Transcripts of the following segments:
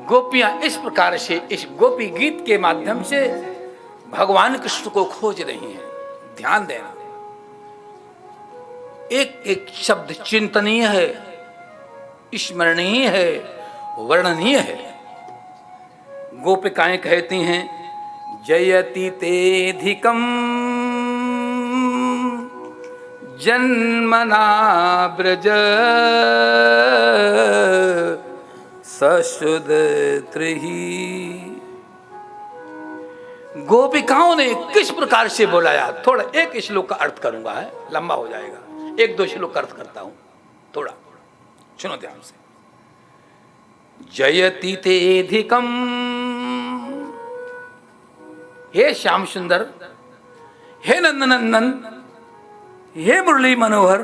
गोपियां इस प्रकार से इस गोपी गीत के माध्यम से भगवान कृष्ण को खोज रही हैं। ध्यान देना, एक एक शब्द चिंतनीय है, स्मरणीय है, वर्णनीय है। गोपिकाएं कहती हैं, जयति तेधिकम जन्मना ब्रज ससुदत्रिहि। गोपिकाओं ने किस प्रकार से बुलाया, थोड़ा एक श्लोक का अर्थ करूंगा, है लंबा हो जाएगा, एक दो श्लोक का अर्थ करता हूं, थोड़ा सुनो ध्यान से। जयति तेधिकम, हे श्याम सुंदर, हे नंदनंदन, हे मुरली मनोहर,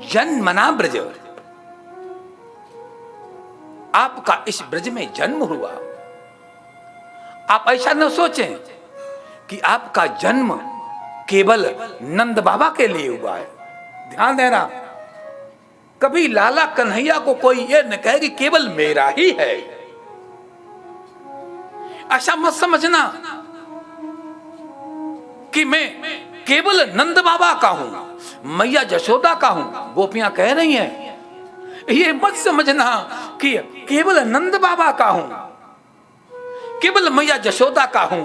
जन्मना ब्रज, आपका इस ब्रज में जन्म हुआ। आप ऐसा न सोचें कि आपका जन्म केवल नंद बाबा के लिए हुआ है। ध्यान देना, कभी लाला कन्हैया को कोई ये न कहे कि केवल मेरा ही है। ऐसा मत समझना कि मैं केवल नंद बाबा का हूं, मैया जशोदा का हूं। गोपियां कह रही हैं, ये मत समझना कि केवल नंद बाबा का हूं, केवल मैया जशोदा का हूं।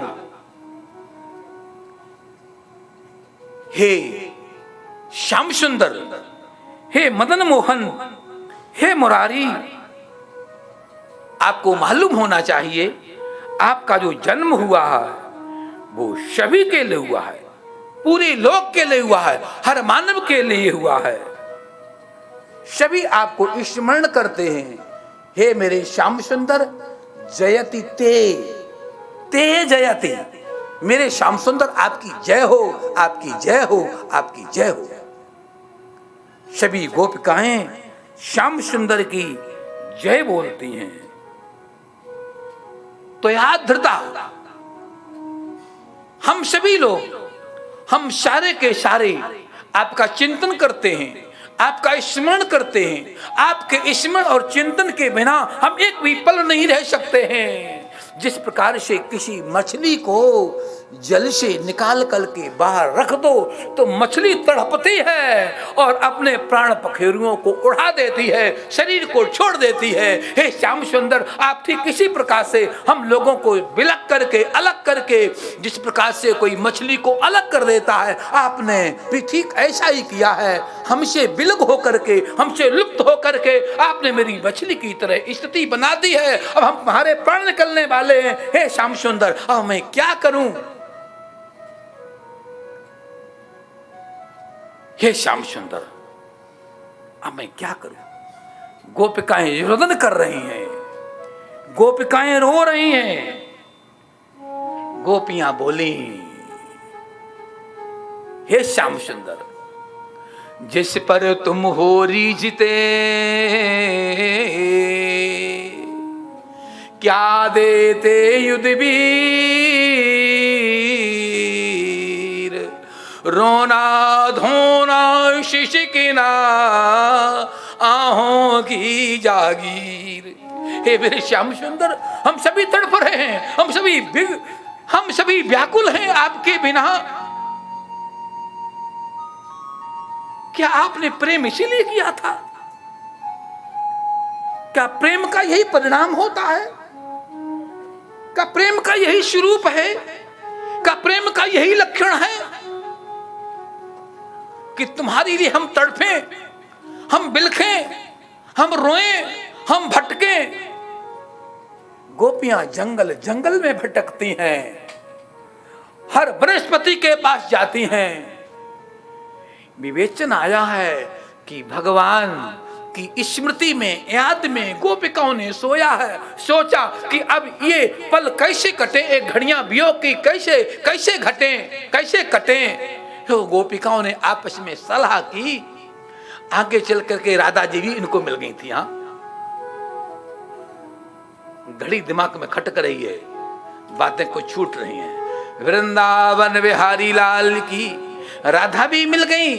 हे श्याम सुंदर, हे मदन मोहन, हे मुरारी, आपको मालूम होना चाहिए आपका जो जन्म हुआ है वो सभी के लिए हुआ है, पूरे लोक के लिए हुआ है, हर मानव के लिए हुआ है। सभी आपको स्मरण करते हैं, हे मेरे श्याम सुंदर, जयति ते जयति, मेरे श्याम सुंदर आपकी जय हो, आपकी जय हो, आपकी जय हो। सभी गोपिकाएं श्याम सुंदर की जय बोलती हैं। तो याद धरता, हम सभी लोग, हम सारे के सारे आपका चिंतन करते हैं, आपका स्मरण करते हैं। आपके स्मरण और चिंतन के बिना हम एक भी पल नहीं रह सकते हैं। जिस प्रकार से किसी मछली को जल से निकाल करके बाहर रख दो तो मछली तड़पती है और अपने प्राण पखेरुओं को उड़ा देती है, शरीर को छोड़ देती है। हे श्याम सुंदर, आप ठीक किसी प्रकार से हम लोगों को विलग करके, अलग करके, जिस प्रकार से कोई मछली को अलग कर देता है, आपने भी ठीक ऐसा ही किया है। हमसे विलग होकर के, हमसे लुप्त होकर के आपने मेरी मछली की तरह स्थिति बना दी है। अब हम तुम्हारे प्राण निकलने वाले हैं। हे श्याम सुंदर, अब मैं क्या करूं? हे श्याम सुंदर, अब मैं क्या करूं? गोपिकाएं रुदन कर रही हैं, गोपिकाएं रो रही हैं। गोपियां बोली, हे श्याम सुंदर, जिस पर तुम हो रीझते, क्या देते युद्धवीर, रोना धोना शिशिकिना आहों की जागीर। हे मेरे श्याम सुंदर, हम सभी तड़प रहे हैं, हम सभी व्याकुल हैं आपके बिना। क्या आपने प्रेम इसीलिए किया था? क्या प्रेम का यही परिणाम होता है? क्या प्रेम का यही स्वरूप है? क्या प्रेम का यही लक्षण है कि तुम्हारे लिए हम तड़फें, हम बिलखें, हम रोएं, हम भटकें? गोपियां जंगल जंगल में भटकती हैं, हर बृहस्पति के पास जाती हैं। विवेचन आया है कि भगवान की स्मृति में, याद में गोपिकाओं ने सोचा कि अब ये पल कैसे कटे, एक घड़ियां वियोग की कैसे कटे। तो गोपिकाओं ने आपस में सलाह की। आगे चल करके राधा जी भी इनको मिल गई थी। हाँ, घड़ी दिमाग में खटक रही है, बातें कुछ छूट रही हैं। वृंदावन बिहारी लाल की राधा भी मिल गई।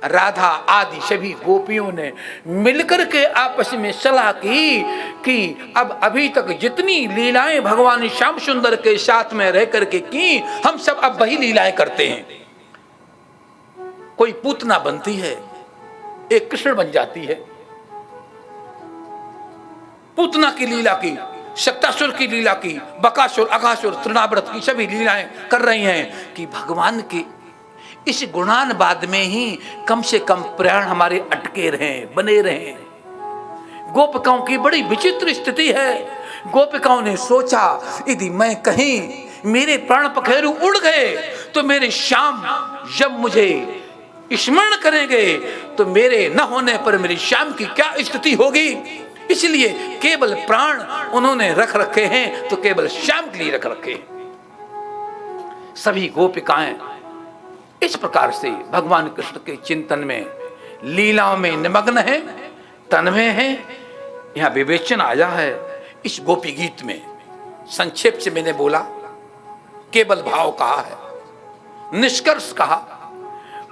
राधा आदि सभी गोपियों ने मिलकर के आपस में सलाह की कि अब अभी तक जितनी लीलाएं भगवान श्याम सुंदर के साथ में रह करके की, हम सब अब वही लीलाएं करते हैं। कोई पूतना बनती है, एक कृष्ण बन जाती है। पूतना की लीला की, शक्तासुर की लीला की, बकासुर, अघासुर, तृणाव्रत की सभी लीलाएं कर रही हैं कि भगवान के इस गुणानुवाद में ही कम से कम प्राण हमारे अटके रहें, बने रहें। गोपिकाओं की बड़ी विचित्र स्थिति है। गोपिकाओं ने सोचा यदि मैं कहीं मेरे प्राण पखेरु उड़ गए तो मेरे श्याम जब मुझे स्मरण करेंगे तो मेरे न होने पर मेरे श्याम की क्या स्थिति होगी। इसलिए केवल प्राण उन्होंने रख रखे हैं, तो केवल श्याम के लिए रख रखे हैं। सभी गोपिकाएं इस प्रकार से भगवान कृष्ण के चिंतन में, लीलाओं में निमग्न है, तन्मय है। यहां विवेचन आया है इस गोपी गीत में। संक्षेप से मैंने बोला, केवल भाव कहा है, निष्कर्ष कहा।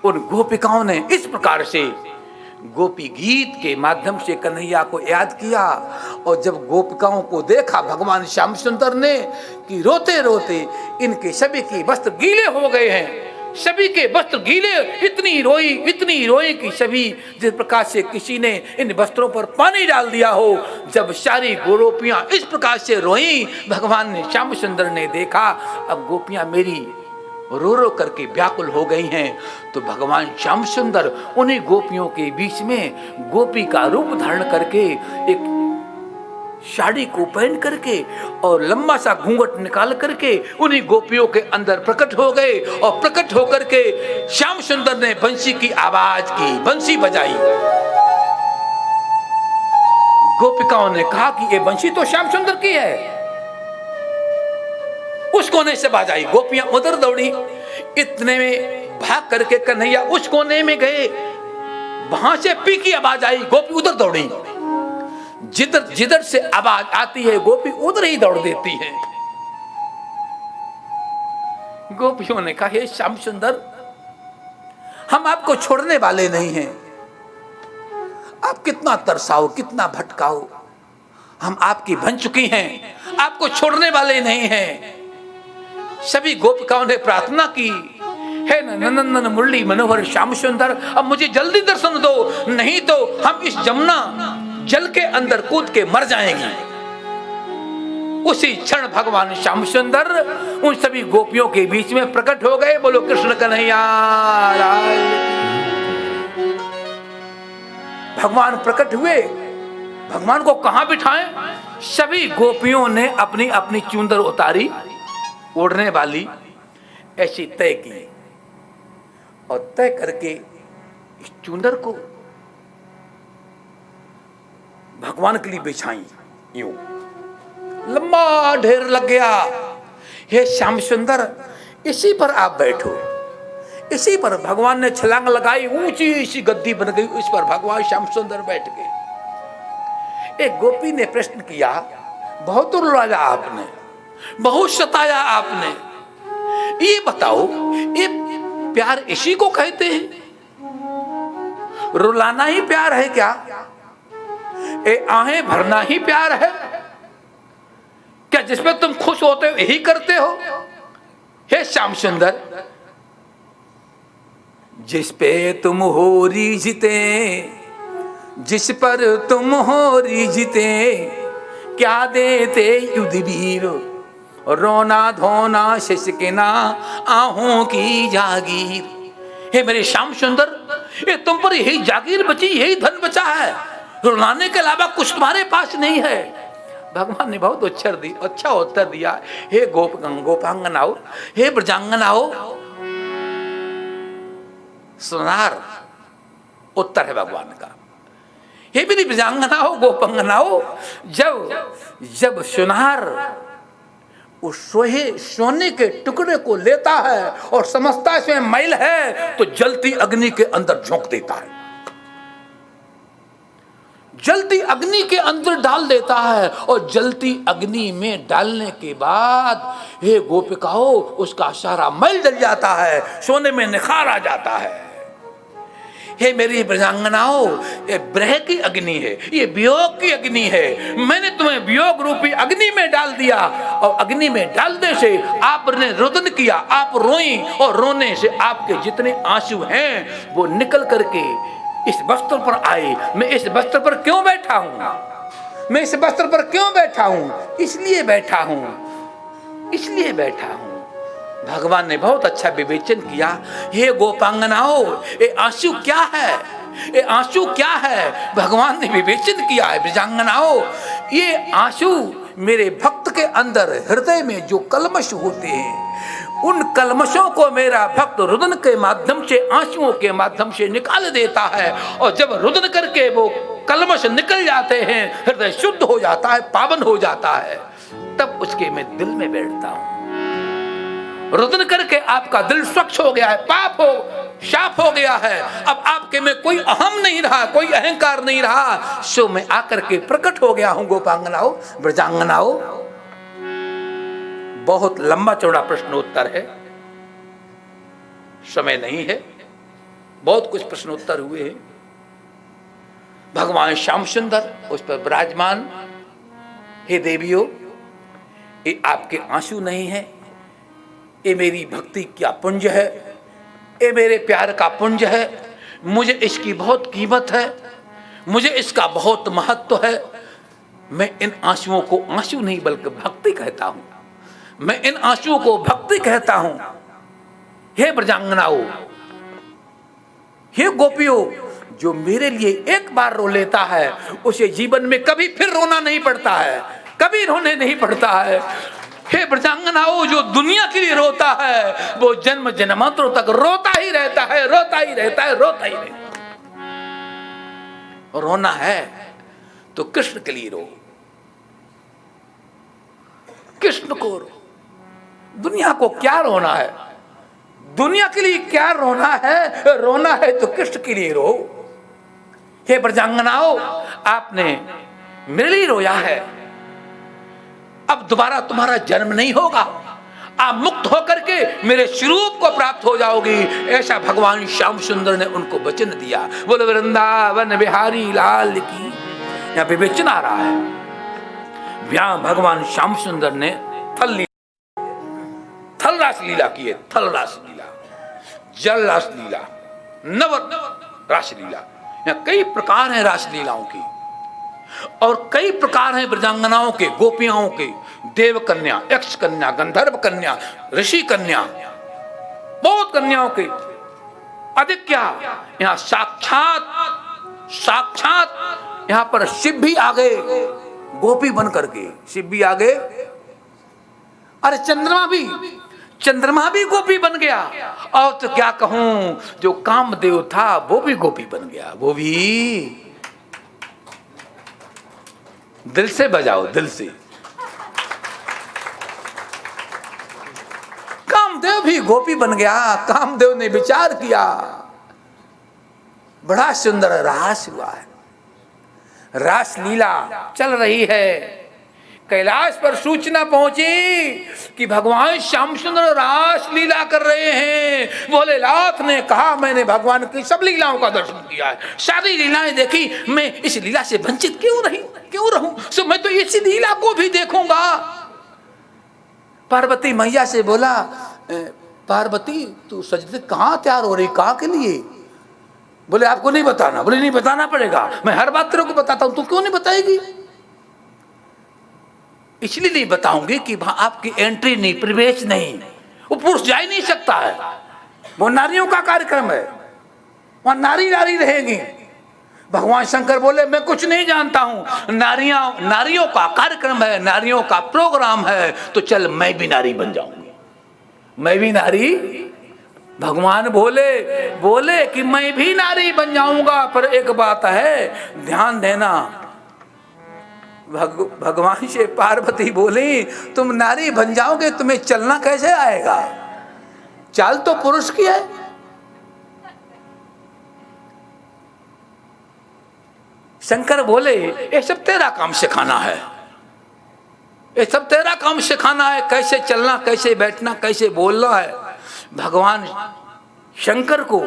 उन गोपिकाओं ने इस प्रकार से गोपी गीत के माध्यम से कन्हैया को याद किया। और जब गोपिकाओं को देखा भगवान श्याम सुंदर ने कि रोते रोते इनके सभी के वस्त्र गीले हो गए हैं, सभी के वस्त्र गीले, इतनी रोई कि सभी जिस प्रकार से किसी ने इन वस्त्रों पर पानी डाल दिया हो। जब सारी गोपियां इस प्रकार से रोई, भगवान ने श्याम सुंदर ने देखा अब गोपियां मेरी रो रो करके व्याकुल हो गई हैं, तो भगवान श्याम सुंदर उन्हीं गोपियों के बीच में गोपी का रूप धारण करके एक साड़ी को पहन करके और लंबा सा घूंघट निकाल करके उन्हीं गोपियों के अंदर प्रकट हो गए। और प्रकट होकर के श्याम सुंदर ने बंसी की आवाज की, बंसी बजाई। गोपिकाओं ने कहा कि ये बंसी तो श्याम सुंदर की है। उस कोने से बजाई, गोपियां उधर दौड़ी। इतने में भाग करके कन्हैया उस कोने में गए, वहां से पी की आवाज आई, गोपी उधर दौड़ी। जिधर जिधर से आवाज आती है गोपी उधर ही दौड़ देती है। गोपियों ने कहा, हे श्याम सुंदर, हम आपको छोड़ने वाले नहीं हैं। आप कितना तरसाओ, कितना भटकाओ, हम आपकी बन चुकी हैं, आपको छोड़ने वाले नहीं हैं। सभी गोपिकाओं ने प्रार्थना की, हे नंदन मुरली मनोहर श्याम सुंदर, अब मुझे जल्दी दर्शन दो, नहीं तो हम इस जमुना जल के अंदर कूद के मर जाएंगे। उसी क्षण भगवान श्याम सुंदर उन सभी गोपियों के बीच में प्रकट हो गए। बोलो कृष्ण कन्हैया लाल। भगवान प्रकट हुए, भगवान को कहां बिठाएं? सभी गोपियों ने अपनी अपनी चुंदर उतारी, ओढ़ने वाली ऐसी तय की और तय करके इस चुंदर को भगवान के लिए बिछाई। यूं लंबा ढेर लग गया। हे श्याम सुंदर, इसी पर आप बैठो। इसी पर भगवान ने छलांग लगाई, ऊंची सी गद्दी बन गई, उस पर भगवान श्याम सुंदर बैठ गए। एक गोपी ने प्रश्न किया, बहुत रुलाया आपने, बहुत सताया आपने, ये बताओ ये प्यार इसी को कहते हैं? रुलाना ही प्यार है क्या? ये आहें भरना ही प्यार है क्या? जिसमें तुम खुश होते हो यही करते हो? हे श्याम सुंदर, जिस पे तुम हो रीझते, जिस पर तुम हो रीझते, क्या देते युद्ध वीर, रोना धोना शिशकिना आहों की जागीर। हे मेरे श्याम सुंदर, ये तुम पर यही जागीर बची, यही धन बचा है, रुलाने के अलावा कुछ तुम्हारे पास नहीं है। भगवान ने बहुत अच्छा उत्तर दिया। हे गोपांगनाओ, हे ब्रजांगनाओ, सुनार उत्तर है भगवान का। हे मेरी ब्रजांगनाओ, गोपांगनाओ, जब सुनार उस सोने के टुकड़े को लेता है और समझता है इसमें मैल है, तो जलती अग्नि के अंदर झोंक देता है, जलती अग्नि के अंदर डाल देता है। और जलती अग्नि में डालने के बाद हे गोपिकाओ, उसका सारा मैल जल जाता है, सोने में निखार आ जाता है। हे मेरी ब्रजांगनाओं, ये ब्रह की अग्नि है, ये वियोग की अग्नि है। मैंने तुम्हें वियोग रूपी अग्नि में डाल दिया और अग्नि में डालने से आपने रुदन किया, आप रोई और रोने से आपके जितने आंसू हैं वो निकल करके इस वस्त्र पर आए। मैं इस वस्त्र पर क्यों बैठा हूं? मैं इस वस्त्र पर क्यों बैठा हूं? इसलिए बैठा हूं, इसलिए बैठा हूं। भगवान ने बहुत अच्छा विवेचन किया। हे गोपांगनाओं, ये आंसू क्या है? ये आंसू क्या है? भगवान ने विवेचन किया है। ब्रजांगनाओं, ये आंसू मेरे भक्त के अंदर हृदय में जो कलमश होते हैं, उन कलमशों को मेरा भक्त रुदन के माध्यम से, आंसुओं के माध्यम से निकाल देता है। और जब रुदन करके वो कलमश निकल जाते हैं, हृदय शुद्ध हो जाता है, पावन हो जाता है, तब उसके मैं दिल में बैठता हूं। रुदन करके आपका दिल स्वच्छ हो गया है, पाप हो, साफ हो गया है। अब आपके में कोई अहम नहीं रहा, कोई अहंकार नहीं रहा, सो मैं आकर के प्रकट हो गया हूं। गोपांगनाओं, ब्रजांगनाओं, बहुत लंबा चौड़ा प्रश्नोत्तर है, समय नहीं है, बहुत कुछ प्रश्नोत्तर हुए हैं। भगवान श्याम सुंदर उस पर विराजमान। हे देवियों, ये आपके आंसू नहीं है, ये मेरी भक्ति क्या पुंज है, ये मेरे प्यार का पुंज है। मुझे इसकी बहुत कीमत है, मुझे इसका बहुत महत्व है। मैं इन आंसुओं को आंसू नहीं बल्कि भक्ति कहता हूं, मैं इन आंसुओं को भक्ति कहता हूं। हे ब्रजांगनाओं, हे गोपियों, जो मेरे लिए एक बार रो लेता है उसे जीवन में कभी फिर रोना नहीं पड़ता है, कभी रोने नहीं पड़ता है। हे ब्रजांगनाओं, जो दुनिया के लिए रोता है वो जन्म जन्मांतरों तक रोता ही रहता है, रोता ही रहता है, रोता ही रहता है। रोना है तो कृष्ण के लिए रो, कृष्ण को रो। दुनिया को क्या रोना है? दुनिया के लिए क्या रोना है? रोना है तो कृष्ण के लिए रो। हे ब्रजांगनाओं, आपने मेरे लिए रोया है, अब दोबारा तुम्हारा जन्म नहीं होगा, आप मुक्त होकर के मेरे स्वरूप को प्राप्त हो जाओगी। ऐसा भगवान श्याम सुंदर ने उनको वचन दिया। बोलो वृंदावन बिहारी लाल की। यहाँ पे वचन आ रहा है, यहाँ भगवान श्याम सुंदर ने थल रास लीला की है, थल रास लीला, जल रास लीला, नव रास लीला। यहाँ कई प्रकार हैं रास लीलाओं की और कई प्रकार हैं ब्रजांगनाओं के, गोपियाओं के, देव कन्या, यक्ष कन्या, गंधर्व कन्या, ऋषि कन्या, बहुत कन्याओं के। अधिक क्या, यहाँ साक्षात यहाँ पर शिव भी आ गए गोपी बन करके, शिव भी आ गए। अरे चंद्रमा भी गोपी बन गया। और तो क्या कहूं, जो कामदेव था वो भी गोपी बन गया। वो भी दिल से बजाओ, दिल से। कामदेव भी गोपी बन गया। कामदेव ने विचार किया, बड़ा सुंदर रास हुआ है, रास लीला चल रही है। कैलाश पर सूचना पहुंची कि भगवान श्याम सुंदर रास लीला कर रहे हैं। भोलेनाथ ने कहा, मैंने भगवान की सब लीलाओं का दर्शन किया है, सारी लीलाएं देखी, मैं इस लीला से वंचित क्यों रहूं? सो मैं तो इसी लीला को भी देखूंगा। पार्वती मैया से बोला, पार्वती तू सजदे कहाँ तैयार हो रही, कहाँ के लिए? बोले आपको नहीं बताना। बोले नहीं बताना पड़ेगा, मैं हर बात तेरे को बताता हूं, तू क्यों नहीं बताएगी? इसलिए नहीं बताऊंगी कि वहां आपकी एंट्री नहीं, प्रवेश नहीं, वो पुरुष जा ही नहीं सकता है। वो नारियों का कार्यक्रम है, वहां नारी रहेंगी। भगवान शंकर बोले, मैं कुछ नहीं जानता हूं, नारियों का कार्यक्रम है, नारियों का प्रोग्राम है, तो चल मैं भी नारी बन जाऊंगी, मैं भी नारी। भगवान बोले कि मैं भी नारी बन जाऊंगा, पर एक बात है, ध्यान देना। भगवान से पार्वती बोली, तुम नारी बन जाओगे, तुम्हें चलना कैसे आएगा? चाल तो पुरुष की है। शंकर बोले, ये सब तेरा काम सिखाना है, ये सब तेरा काम सिखाना है, कैसे चलना, कैसे बैठना, कैसे बोलना है। भगवान शंकर को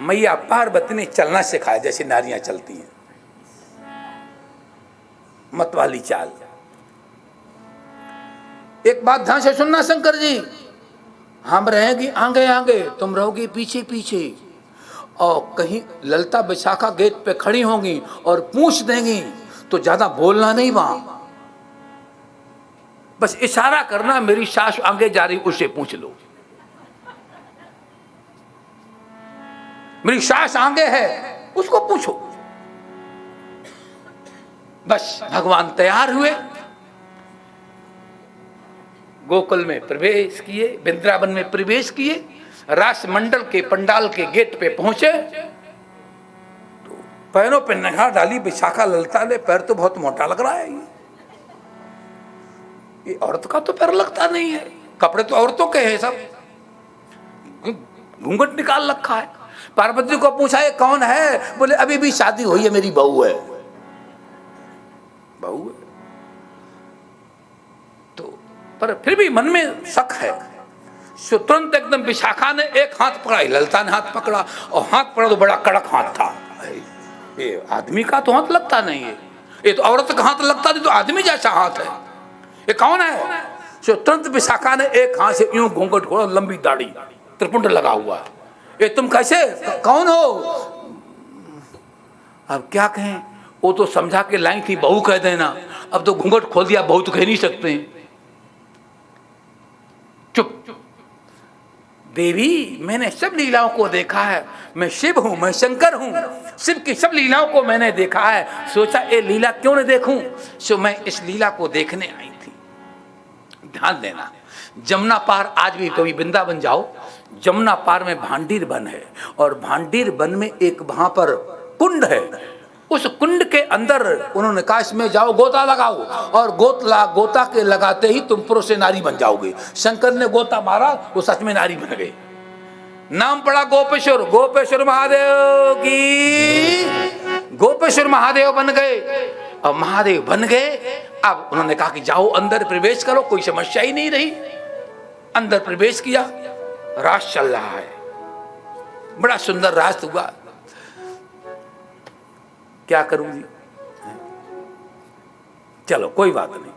मैया पार्वती ने चलना सिखाया जैसे नारियां चलती हैं, मत वाली चाल। एक बात ध्यान से सुनना शंकर जी, हम रहेंगे आगे आगे, तुम रहोगी पीछे पीछे, और कहीं ललता विशाखा गेट पे खड़ी होंगी और पूछ देंगी तो ज्यादा बोलना नहीं वहां, बस इशारा करना मेरी सास आगे जा रही, उससे पूछ लो। मेरी सास आगे है, उसको पूछो। बस भगवान तैयार हुए, गोकुल में प्रवेश किए, वृंदावन में प्रवेश किए, रासमंडल के पंडाल के गेट पे पहुंचे तो पैरों पे निगाह डाली विशाखा ललता ने, पैर तो बहुत मोटा लग रहा है, ये औरत का तो पैर लगता नहीं है, कपड़े तो औरतों के हैं सब, घूंघट निकाल रखा है। पार्वती को पूछा ये कौन है? बोले अभी भी शादी हुई है, मेरी बहू है। बहू है तो, पर फिर भी मन में शक है। सो तुरंत एकदम विशाखा ने एक हाथ पकड़ा, ललता ने हाथ पकड़ा, और हाथ पकड़ा तो बड़ा कड़क हाथ था। ये आदमी का तो हाथ लगता नहीं है, ये तो औरत का हाथ लगता नहीं, तो आदमी जैसा हाथ है, ये कौन है? सो तुरंत विशाखा ने एक हाथ से यूं घूंघट खोला, लंबी दाढ़ी, त्रिपुंड लगा हुआ है, ये तुम कैसे, कौन हो? अब क्या कहें, वो तो समझा के लाई थी बहू कह देना, अब तो घूंघट खोल दिया, बहू तो कह नहीं सकते। चुप। देवी मैंने सब लीलाओं को देखा है, मैं शिव हूं, मैं शंकर हूं, शिव की सब लीलाओं को मैंने देखा है, सोचा ये लीला क्यों न देखूं, सो मैं इस लीला को देखने आई थी। ध्यान देना, जमुना पार आज भी कभी वृंदावन जाओ, जमुना पार में भांडीर वन है, और भांडीर वन में एक वहां पर कुंड है, उस कुंड के अंदर उन्होंने कहा इसमें जाओ गोता लगाओ, और गोता के लगाते ही तुम पुरुष से नारी बन जाओगे। शंकर ने गोता मारा, वो सच में नारी बन गए, नाम पड़ा गोपेश्वर, गोपेश्वर महादेव की, गोपेश्वर महादेव बन गए। और महादेव बन गए, अब उन्होंने कहा कि जाओ अंदर प्रवेश करो, कोई समस्या ही नहीं रही। अंदर प्रवेश किया, रास चल रहा है, बड़ा सुंदर रास हुआ। क्या करूं जी, चलो कोई बात नहीं,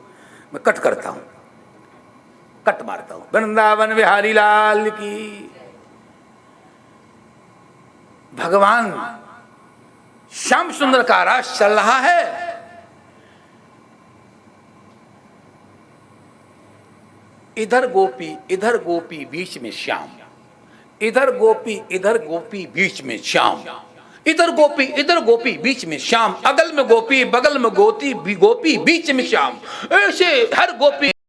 मैं कट करता हूं, कट मारता हूं। वृंदावन बिहारी लाल की। भगवान श्याम सुंदर का रास चल रहा है, इधर गोपी बीच में श्याम, इधर गोपी बीच में श्याम, इधर गोपी बीच में श्याम, अगल में गोपी बगल में गोपी बीच में श्याम, ऐसे हर गोपी